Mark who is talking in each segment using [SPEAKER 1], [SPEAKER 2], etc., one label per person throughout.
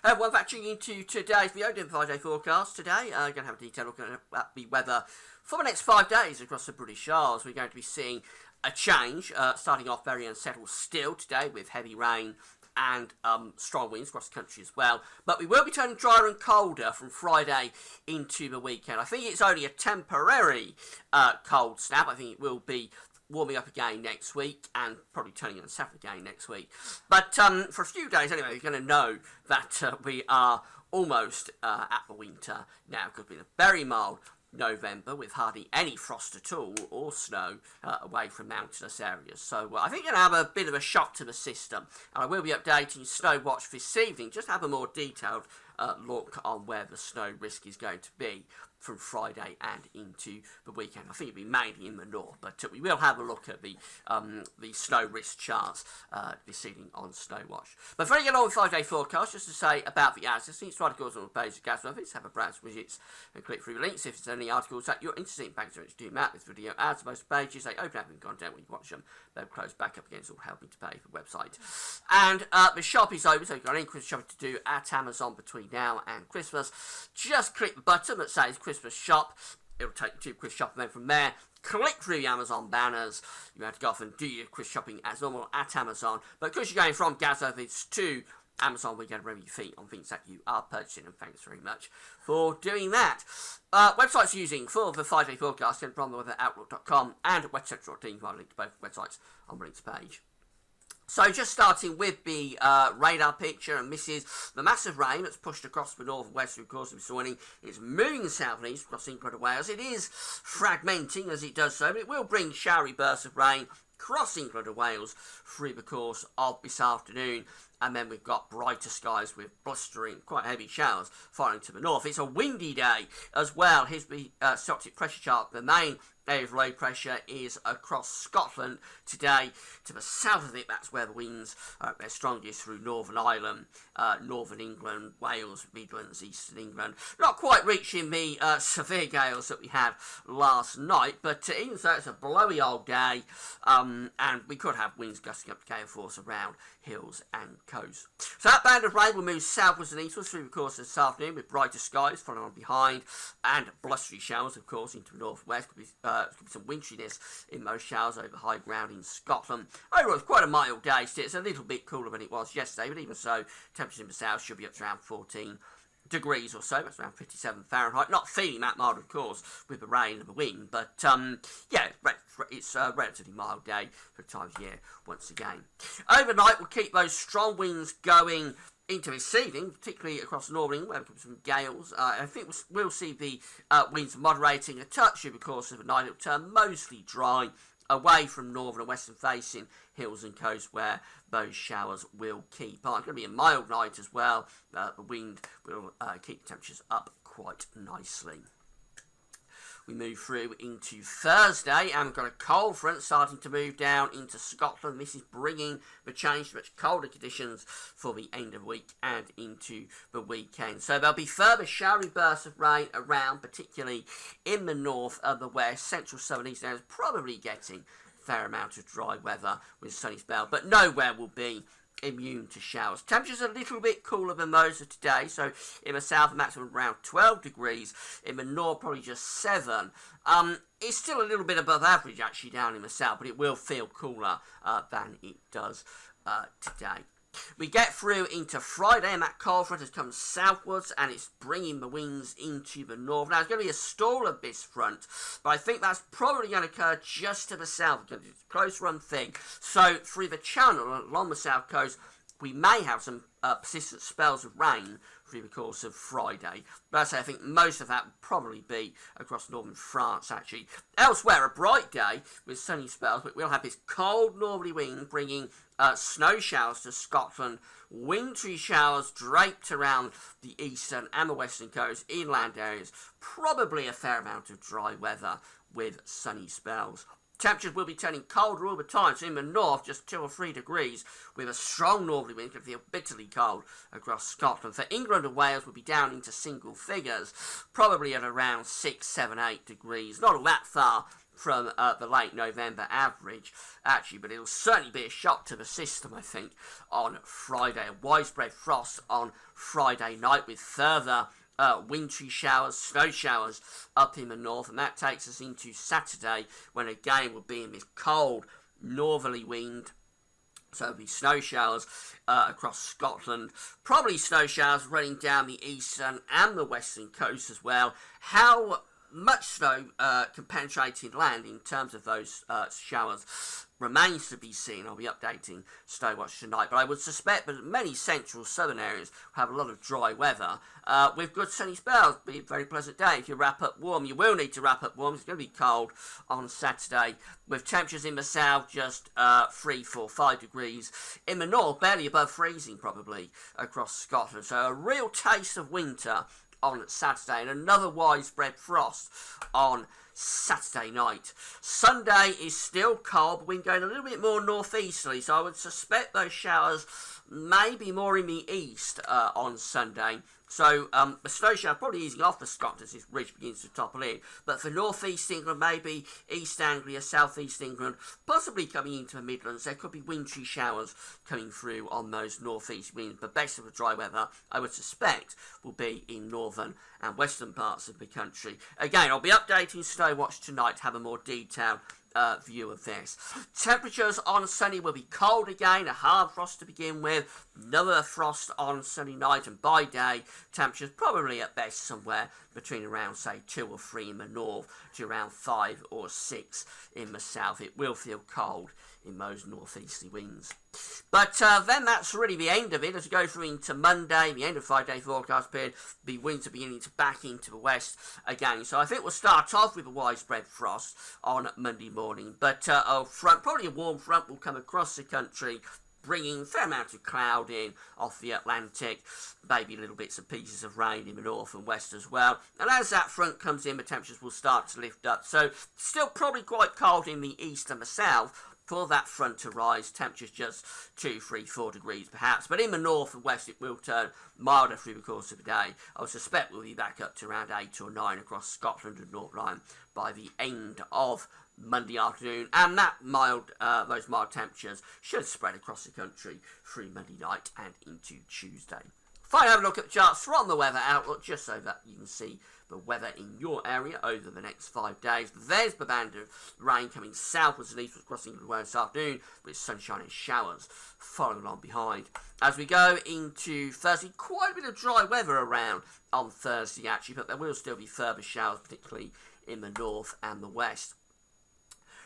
[SPEAKER 1] Well, factoring into today's video, doing 5-day forecast today, going to have a detailed look at the weather for the next 5 days across the British Isles. We're going to be seeing a change, starting off very unsettled still today with heavy rain and strong winds across the country as well. But we will be turning drier and colder from Friday into the weekend. I think it's only a temporary cold snap. I think it will be warming up again next week and probably turning unsettled again next week. But for a few days anyway, you're going to know that we are almost at the winter now. It could be a very mild November with hardly any frost at all or snow away from mountainous areas. So I think you're going to have a bit of a shock to the system. And I will be updating Snow Watch this evening, just have a more detailed look on where the snow risk is going to be from Friday and into the weekend. I think it'll be mainly in the north, but we will have a look at the snow risk charts this evening on Snow Watch. But before we get on with 5-day forecast, just to say about the ads, there's articles on the page of Gasworthies. Have a browse widgets and click through the links if there's any articles that you're interested in. Thanks so much to do Matt with video ads. Most pages, they open up in content when you watch them. They'll close back up again, it's all helping to pay for the website. And the shop is open, so you've got any Christmas shopping to do at Amazon between now and Christmas. Just click the button that says Christmas shop. It'll take you to Christmas shop, and then from there, click through the Amazon banners. You have to go off and do your Christmas shopping as normal at Amazon. But because you're going from Gasworthies to Amazon, we get a review fee on things that you are purchasing, and thanks very much for doing that. Websites using for the 5-day forecast can from outlook.com and wetcentral.team. I'll link to both websites on the links page. So just starting with the radar picture, and this is the massive rain that's pushed across the north and west through the course of this morning. It's moving south and east across England and Wales. It is fragmenting as it does so, but it will bring showery bursts of rain across England and Wales through the course of this afternoon. And then we've got brighter skies with blustering, quite heavy showers following to the north. It's a windy day as well. Here's the Celtic pressure chart. The main area of low pressure is across Scotland today. To the south of it, that's where the winds are at their strongest through Northern Ireland, Northern England, Wales, Midlands, Eastern England. Not quite reaching the severe gales that we had last night, but even so, it's a blowy old day, and we could have winds gusting up to gale force around hills and coast. So that band of rain will move southwards and eastwards through the course of this afternoon with brighter skies following on behind and blustery showers, of course, into the northwest. Could be some winteriness in those showers over high ground in Scotland. Overall, it's quite a mild day still. It's a little bit cooler than it was yesterday, but even so, temperatures in the south should be up to around 14 degrees or so. That's around 57 Fahrenheit. Not feeling that mild, of course, with the rain and the wind, but yeah, it's a relatively mild day for the time of year once again. Overnight, we'll keep those strong winds going into this evening, particularly across northern England, where there could be some gales. I think we'll see the winds moderating a touch over the course of the night. It'll turn mostly dry away from northern and western facing hills and coast where those showers will keep on. It's going to be a mild night as well. The wind will keep the temperatures up quite nicely. We move through into Thursday, and we've got a cold front starting to move down into Scotland. This is bringing the change to much colder conditions for the end of the week and into the weekend. So there'll be further showery bursts of rain around, particularly in the north and the west. Central southern east areas probably getting a fair amount of dry weather with sunny spell, but nowhere will be immune to showers. Temperatures a little bit cooler than those of today, so in the south maximum around 12 degrees, in the north probably just 7. It's still a little bit above average actually down in the south, but it will feel cooler than it does today. We get through into Friday, and that cold front has come southwards, and it's bringing the winds into the north. Now, it's going to be a stall of this front, but I think that's probably going to occur just to the south. It's a close run thing. So, through the channel along the south coast, we may have some persistent spells of rain through the course of Friday. But as I say, I think most of that will probably be across northern France, actually. Elsewhere, a bright day with sunny spells, but we'll have this cold northerly wind bringing snow showers to Scotland, wintry showers draped around the eastern and the western coast, inland areas, probably a fair amount of dry weather with sunny spells. Temperatures will be turning colder all the time, so in the north, just 2 or 3 degrees, with a strong northerly wind. It can feel bitterly cold across Scotland. For England and Wales, we'll be down into single figures, probably at around 6, 7, 8 degrees. Not all that far from the late November average, actually, but it'll certainly be a shock to the system, I think, on Friday. A widespread frost on Friday night with further wintry showers, snow showers up in the north, and that takes us into Saturday, when again we'll be in this cold northerly wind. So there'll be snow showers across Scotland, probably snow showers running down the eastern and the western coast as well. How much snow can penetrate inland in terms of those showers remains to be seen. I'll be updating Snowwatch tonight, but I would suspect that many central southern areas have a lot of dry weather with good sunny spells. Be a very pleasant day. If you wrap up warm, you will need to wrap up warm. It's going to be cold on Saturday, with temperatures in the south just 3, 4, 5 degrees. In the north, barely above freezing probably across Scotland. So a real taste of winter on Saturday, and another widespread frost on Saturday night. Sunday is still cold, but we're going a little bit more northeasterly, so I would suspect those showers may be more in the east on Sunday. So the snow shower probably easing off for Scotland as this ridge begins to topple in. But for northeast England, maybe East Anglia, southeast England, possibly coming into the Midlands, there could be wintry showers coming through on those northeast winds. But best of the dry weather, I would suspect, will be in northern and western parts of the country. Again, I'll be updating Snowwatch tonight to have a more detailed view of this. Temperatures on Sunday will be cold again, a hard frost to begin with, another frost on Sunday night, and by day temperatures probably at best somewhere between around say 2 or 3 in the north to around 5 or 6 in the south. It will feel cold in those northeasterly winds. But then that's really the end of it. As we go through into Monday, the end of 5-day forecast period, the winds are beginning to back into the west again. So I think we'll start off with a widespread frost on Monday morning. But probably a warm front will come across the country, bringing a fair amount of cloud in off the Atlantic, maybe little bits and pieces of rain in the north and west as well. And as that front comes in, the temperatures will start to lift up. So still probably quite cold in the east and the south for that front to rise. Temperatures just 2, 3, 4 degrees perhaps. But in the north and west, it will turn milder through the course of the day. I would suspect we'll be back up to around 8 or 9 across Scotland and North Rhine by the end of Monday afternoon, and that those mild temperatures should spread across the country through Monday night and into Tuesday. Finally, have a look at the charts from the Weather Outlook, just so that you can see the weather in your area over the next 5 days. There's the band of rain coming southwards and eastwards across England this afternoon, with sunshine and showers following along behind. As we go into Thursday, quite a bit of dry weather around on Thursday actually, but there will still be further showers, particularly in the north and the west.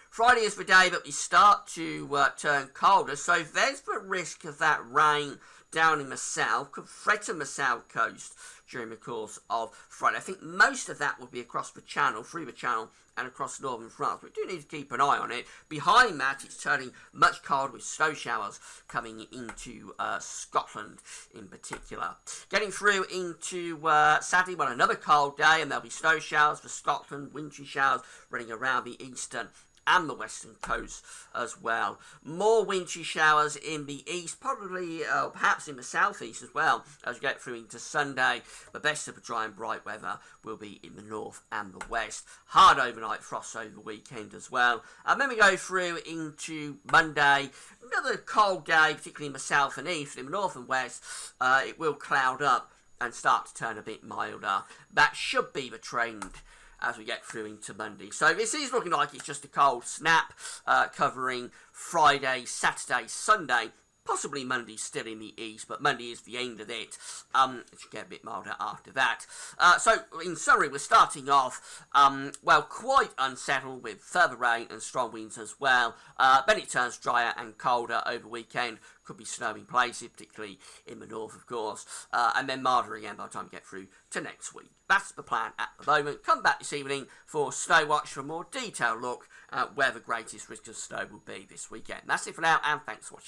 [SPEAKER 1] Friday is the day that we start to turn colder, so there's the risk of that rain down in the south could threaten the south coast during the course of Friday. I think most of that will be across the Channel, through the Channel and across northern France. We do need to keep an eye on it. Behind that, it's turning much colder with snow showers coming into Scotland in particular. Getting through into Saturday, well, another cold day, and there'll be snow showers for Scotland, wintry showers running around the eastern and the western coast as well. More wintry showers in the east, probably perhaps in the southeast as well, as we get through into Sunday. The best of the dry and bright weather will be in the north and the west. Hard overnight frost over the weekend as well. And then we go through into Monday. Another cold day, particularly in the south and east. In the north and west, it will cloud up and start to turn a bit milder. That should be the trend as we get through into Monday. So this is looking like it's just a cold snap covering Friday, Saturday, Sunday. Possibly Monday still in the east, but Monday is the end of it. It should get a bit milder after that. So, in summary, we're starting off, well, quite unsettled with further rain and strong winds as well. Then it turns drier and colder over the weekend. Could be snow in places, particularly in the north, of course. And then milder again by the time we get through to next week. That's the plan at the moment. Come back this evening for Snowwatch for a more detailed look at where the greatest risk of snow will be this weekend. That's it for now, and thanks for watching.